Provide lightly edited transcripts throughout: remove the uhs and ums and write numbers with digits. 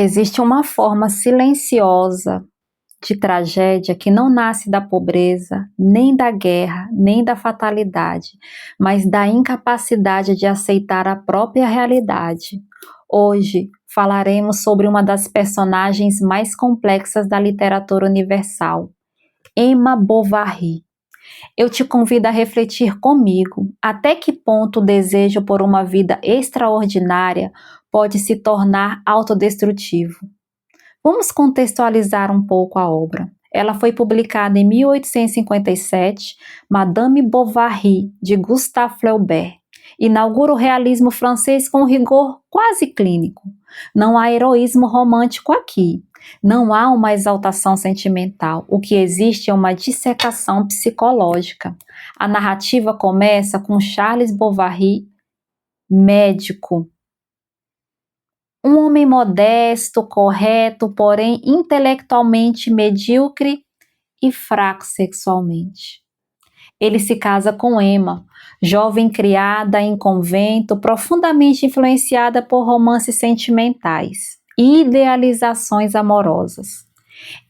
Existe uma forma silenciosa de tragédia que não nasce da pobreza, nem da guerra, nem da fatalidade, mas da incapacidade de aceitar a própria realidade. Hoje falaremos sobre uma das personagens mais complexas da literatura universal, Emma Bovary. Eu te convido a refletir comigo até que ponto o desejo por uma vida extraordinária pode se tornar autodestrutivo. Vamos contextualizar um pouco a obra. Ela foi publicada em 1857, Madame Bovary, de Gustave Flaubert. Inaugura o realismo francês com rigor quase clínico. Não há heroísmo romântico aqui. Não há uma exaltação sentimental. O que existe é uma dissecação psicológica. A narrativa começa com Charles Bovary, médico, um homem modesto, correto, porém intelectualmente medíocre e fraco sexualmente. Ele se casa com Emma, jovem criada em convento, profundamente influenciada por romances sentimentais e idealizações amorosas.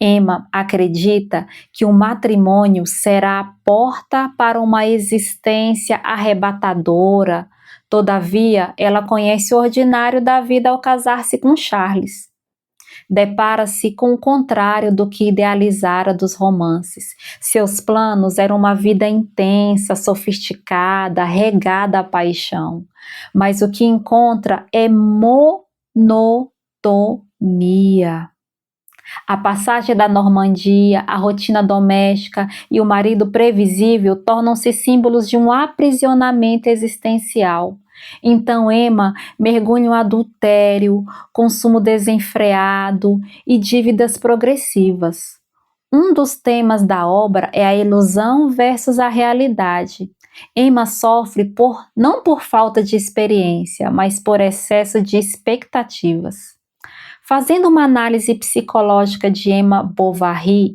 Emma acredita que o matrimônio será a porta para uma existência arrebatadora. Todavia, ela conhece o ordinário da vida ao casar-se com Charles. Depara-se com o contrário do que idealizara dos romances. Seus planos eram uma vida intensa, sofisticada, regada à paixão. Mas o que encontra é monotonia. A passagem da Normandia, a rotina doméstica e o marido previsível tornam-se símbolos de um aprisionamento existencial. Então Emma mergulha em um adultério, consumo desenfreado e dívidas progressivas. Um dos temas da obra é a ilusão versus a realidade. Emma sofre não por falta de experiência, mas por excesso de expectativas. Fazendo uma análise psicológica de Emma Bovary,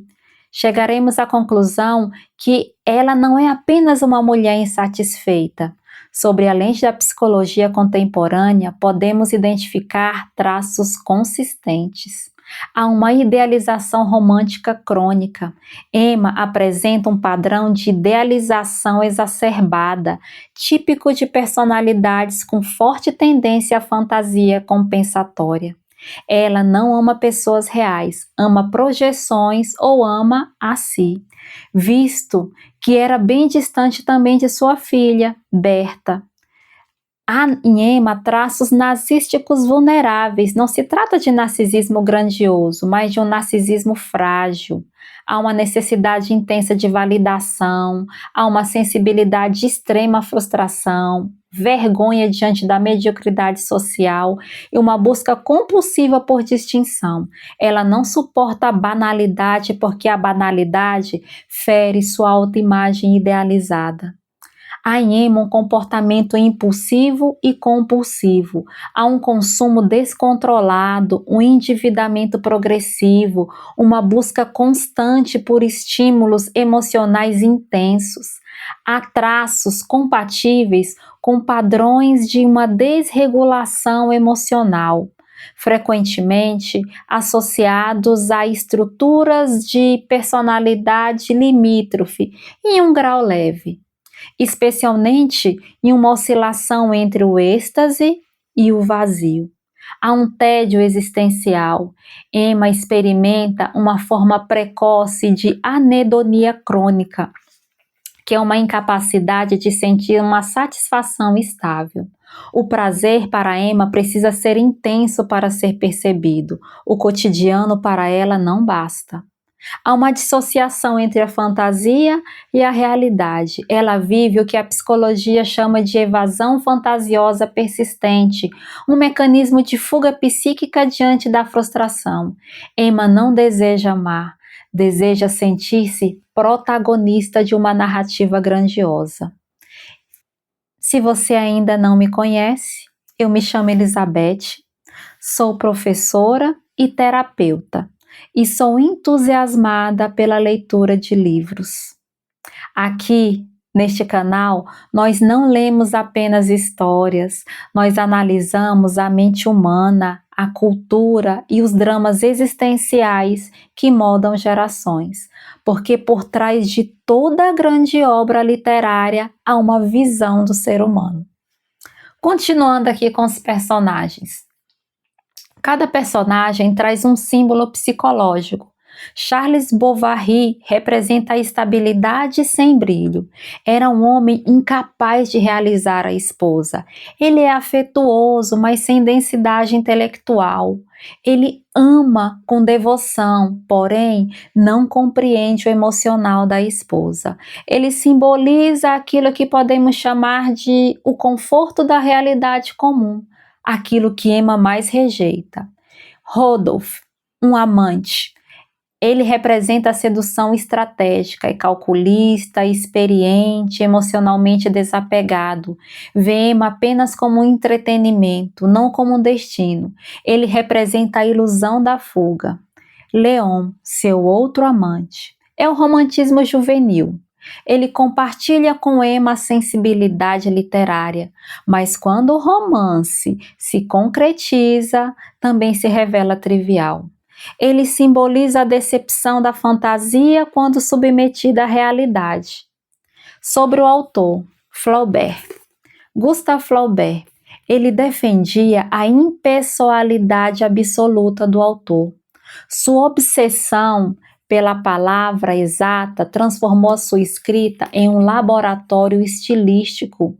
chegaremos à conclusão que ela não é apenas uma mulher insatisfeita. Sob a lente da psicologia contemporânea, podemos identificar traços consistentes. Há uma idealização romântica crônica. Emma apresenta um padrão de idealização exacerbada, típico de personalidades com forte tendência à fantasia compensatória. Ela não ama pessoas reais, ama projeções ou ama a si, visto que era bem distante também de sua filha, Berta. Há em Emma traços narcísticos vulneráveis. Não se trata de narcisismo grandioso, mas de um narcisismo frágil. Há uma necessidade intensa de validação, há uma sensibilidade de extrema frustração, vergonha diante da mediocridade social e uma busca compulsiva por distinção. Ela não suporta a banalidade porque a banalidade fere sua autoimagem idealizada. Há em Emma um comportamento impulsivo e compulsivo. Há um consumo descontrolado, um endividamento progressivo, uma busca constante por estímulos emocionais intensos. Há traços compatíveis com padrões de uma desregulação emocional, frequentemente associados a estruturas de personalidade limítrofe em um grau leve, especialmente em uma oscilação entre o êxtase e o vazio. Há um tédio existencial. Emma experimenta uma forma precoce de anedonia crônica, que é uma incapacidade de sentir uma satisfação estável. O prazer para Emma precisa ser intenso para ser percebido. O cotidiano para ela não basta. Há uma dissociação entre a fantasia e a realidade. Ela vive o que a psicologia chama de evasão fantasiosa persistente, um mecanismo de fuga psíquica diante da frustração. Emma não deseja amar, deseja sentir-se protagonista de uma narrativa grandiosa. Se você ainda não me conhece, eu me chamo Elizabeth, sou professora e terapeuta e sou entusiasmada pela leitura de livros. Aqui, neste canal, nós não lemos apenas histórias, nós analisamos a mente humana, a cultura e os dramas existenciais que moldam gerações, porque por trás de toda grande obra literária há uma visão do ser humano. Continuando aqui com os personagens. Cada personagem traz um símbolo psicológico. Charles Bovary representa a estabilidade sem brilho. Era um homem incapaz de realizar a esposa. Ele é afetuoso, mas sem densidade intelectual. Ele ama com devoção, porém não compreende o emocional da esposa. Ele simboliza aquilo que podemos chamar de o conforto da realidade comum, aquilo que Emma mais rejeita. Rodolphe, um amante. Ele representa a sedução estratégica e calculista, experiente, emocionalmente desapegado. Vê Emma apenas como um entretenimento, não como um destino. Ele representa a ilusão da fuga. Léon, seu outro amante, é o romantismo juvenil. Ele compartilha com Emma a sensibilidade literária, mas quando o romance se concretiza, também se revela trivial. Ele simboliza a decepção da fantasia quando submetida à realidade. Sobre o autor, Flaubert. Gustave Flaubert, ele defendia a impessoalidade absoluta do autor. Sua obsessão pela palavra exata transformou a sua escrita em um laboratório estilístico.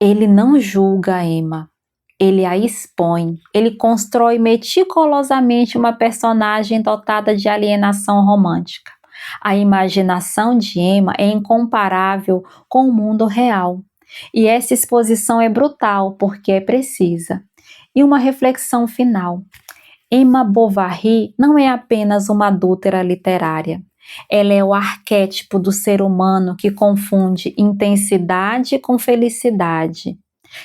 Ele não julga Emma. Ele a expõe, ele constrói meticulosamente uma personagem dotada de alienação romântica. A imaginação de Emma é incomparável com o mundo real. E essa exposição é brutal porque é precisa. E uma reflexão final. Emma Bovary não é apenas uma adúltera literária. Ela é o arquétipo do ser humano que confunde intensidade com felicidade,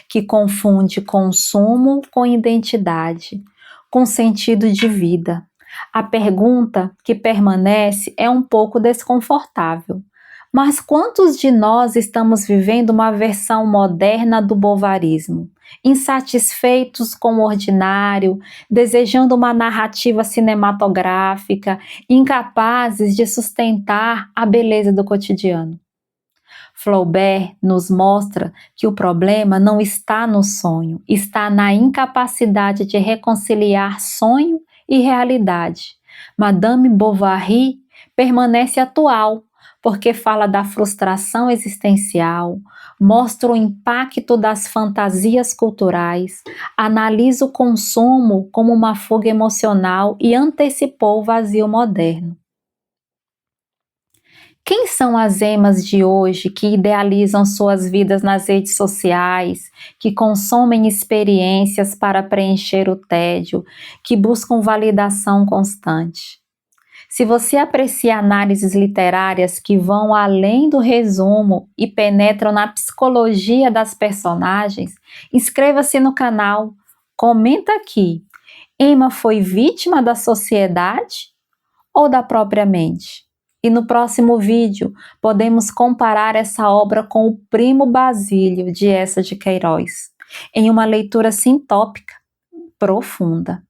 que confunde consumo com identidade, com sentido de vida. A pergunta que permanece é um pouco desconfortável. Mas quantos de nós estamos vivendo uma versão moderna do bovarismo, insatisfeitos com o ordinário, desejando uma narrativa cinematográfica, incapazes de sustentar a beleza do cotidiano? Flaubert nos mostra que o problema não está no sonho, está na incapacidade de reconciliar sonho e realidade. Madame Bovary permanece atual, porque fala da frustração existencial, mostra o impacto das fantasias culturais, analisa o consumo como uma fuga emocional e antecipou o vazio moderno. Quem são as Emmas de hoje que idealizam suas vidas nas redes sociais, que consomem experiências para preencher o tédio, que buscam validação constante? Se você aprecia análises literárias que vão além do resumo e penetram na psicologia das personagens, inscreva-se no canal, comenta aqui. Emma foi vítima da sociedade ou da própria mente? E no próximo vídeo, podemos comparar essa obra com o Primo Basílio, de Eça de Queiroz, em uma leitura sintópica, profunda.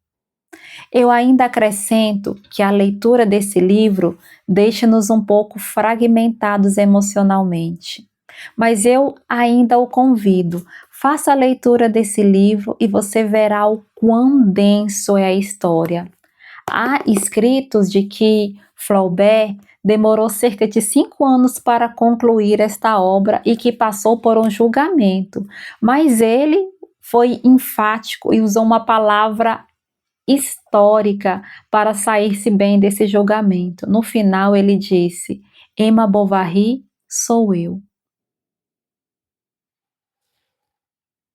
Eu ainda acrescento que a leitura desse livro deixa-nos um pouco fragmentados emocionalmente. Mas eu ainda o convido, faça a leitura desse livro e você verá o quão denso é a história. Há escritos de que Flaubert demorou cerca de 5 anos para concluir esta obra e que passou por um julgamento, mas ele foi enfático e usou uma palavra histórica para sair-se bem desse julgamento. No final ele disse: Emma Bovary sou eu.